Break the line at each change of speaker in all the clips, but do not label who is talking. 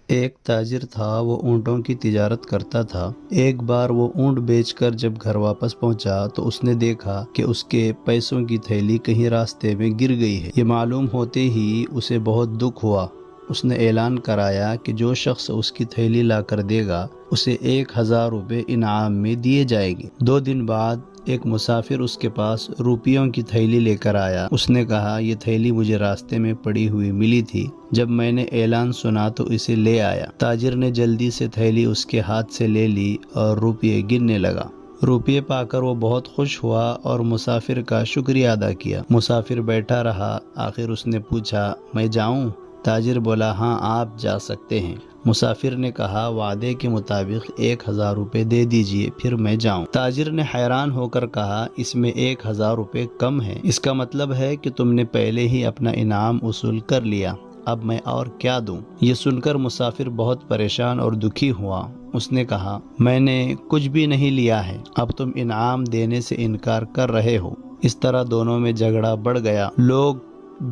ایک تاجر تھا، وہ اونٹوں کی تجارت کرتا تھا۔ ایک بار وہ اونٹ بیچ کر جب گھر واپس پہنچا تو اس نے دیکھا کہ اس کے پیسوں کی تھیلی کہیں راستے میں گر گئی ہے۔ یہ معلوم ہوتے ہی اسے بہت دکھ ہوا۔ اس نے اعلان کرایا کہ جو شخص اس کی تھیلی لا کر دے گا اسے 1000 روپے انعام میں دیے جائیں گے۔ 2 دن بعد ایک مسافر اس کے پاس روپیوں کی تھیلی لے کر آیا۔ اس نے کہا، یہ تھیلی مجھے راستے میں پڑی ہوئی ملی تھی، جب میں نے اعلان سنا تو اسے لے آیا۔ تاجر نے جلدی سے تھیلی اس کے ہاتھ سے لے لی اور روپیے گننے لگا۔ روپیے پا کر وہ بہت خوش ہوا اور مسافر کا شکریہ ادا کیا۔ مسافر بیٹھا رہا، آخر اس نے پوچھا، میں جاؤں؟ تاجر بولا، ہاں آپ جا سکتے ہیں۔ مسافر نے کہا، وعدے کے مطابق 1000 روپے دے دیجئے، پھر میں جاؤں۔ تاجر نے حیران ہو کر کہا، اس میں 1000 روپے کم ہے، اس کا مطلب ہے کہ تم نے پہلے ہی اپنا انعام وصول کر لیا، اب میں اور کیا دوں؟ یہ سن کر مسافر بہت پریشان اور دکھی ہوا۔ اس نے کہا، میں نے کچھ بھی نہیں لیا ہے، اب تم انعام دینے سے انکار کر رہے ہو۔ اس طرح دونوں میں جھگڑا بڑھ گیا۔ لوگ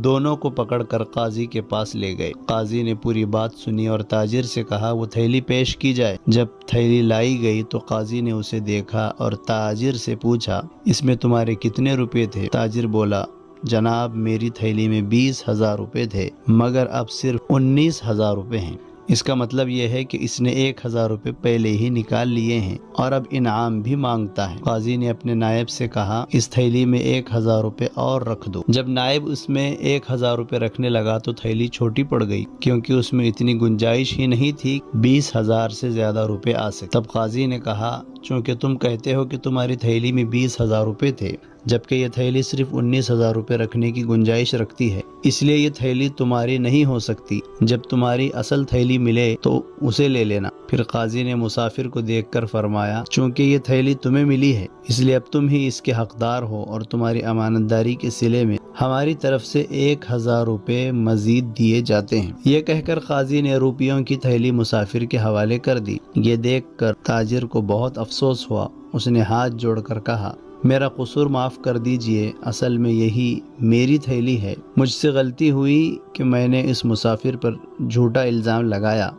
دونوں کو پکڑ کر قاضی کے پاس لے گئے۔ قاضی نے پوری بات سنی اور تاجر سے کہا، وہ تھیلی پیش کی جائے۔ جب تھیلی لائی گئی تو قاضی نے اسے دیکھا اور تاجر سے پوچھا، اس میں تمہارے کتنے روپے تھے؟ تاجر بولا، جناب میری تھیلی میں 20,000 روپے تھے، مگر اب صرف 19,000 روپے ہیں۔ اس کا مطلب یہ ہے کہ اس نے 1000 روپے پہلے ہی نکال لیے ہیں اور اب انعام بھی مانگتا ہے۔ قاضی نے اپنے نائب سے کہا، اس تھیلی میں 1000 روپے اور رکھ دو۔ جب نائب اس میں 1000 روپے رکھنے لگا تو تھیلی چھوٹی پڑ گئی، کیونکہ اس میں اتنی گنجائش ہی نہیں تھی 20,000 سے زیادہ روپے آ سکے۔ تب قاضی نے کہا، چونکہ تم کہتے ہو کہ تمہاری تھیلی میں 20,000 روپے تھے، جبکہ یہ تھیلی صرف 19,000 روپے رکھنے کی گنجائش رکھتی ہے، اس لیے یہ تھیلی تمہاری نہیں ہو سکتی۔ جب تمہاری اصل تھیلی ملے تو اسے لے لینا۔ پھر قاضی نے مسافر کو دیکھ کر فرمایا، چونکہ یہ تھیلی تمہیں ملی ہے، اس لیے اب تم ہی اس کے حقدار ہو اور تمہاری امانت داری کے صلے میں ہماری طرف سے 1000 روپے مزید دیے جاتے ہیں۔ یہ کہہ کر قاضی نے روپیوں کی تھیلی مسافر کے حوالے کر دی۔ یہ دیکھ کر تاجر کو بہت افسوس ہوا۔ اس نے ہاتھ جوڑ کر کہا، میرا قصور معاف کر دیجئے، اصل میں یہی میری تھیلی ہے۔ مجھ سے غلطی ہوئی کہ میں نے اس مسافر پر جھوٹا الزام لگایا۔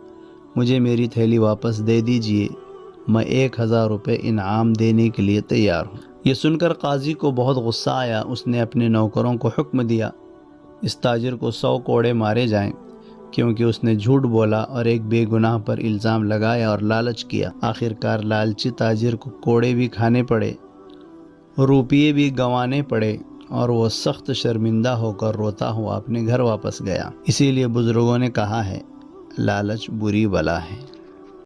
مجھے میری تھیلی واپس دے دیجئے، میں 1000 روپے انعام دینے کے لیے تیار ہوں۔ یہ سن کر قاضی کو بہت غصہ آیا۔ اس نے اپنے نوکروں کو حکم دیا، اس تاجر کو 100 کوڑے مارے جائیں، کیونکہ اس نے جھوٹ بولا اور ایک بے گناہ پر الزام لگایا اور لالچ کیا۔ آخرکار لالچی تاجر کو کوڑے بھی کھانے پڑے، روپیے بھی گنوانے پڑے اور وہ سخت شرمندہ ہو کر روتا ہوا اپنے گھر واپس گیا۔ اسی لیے بزرگوں نے کہا ہے، لالچ بری بلا ہے۔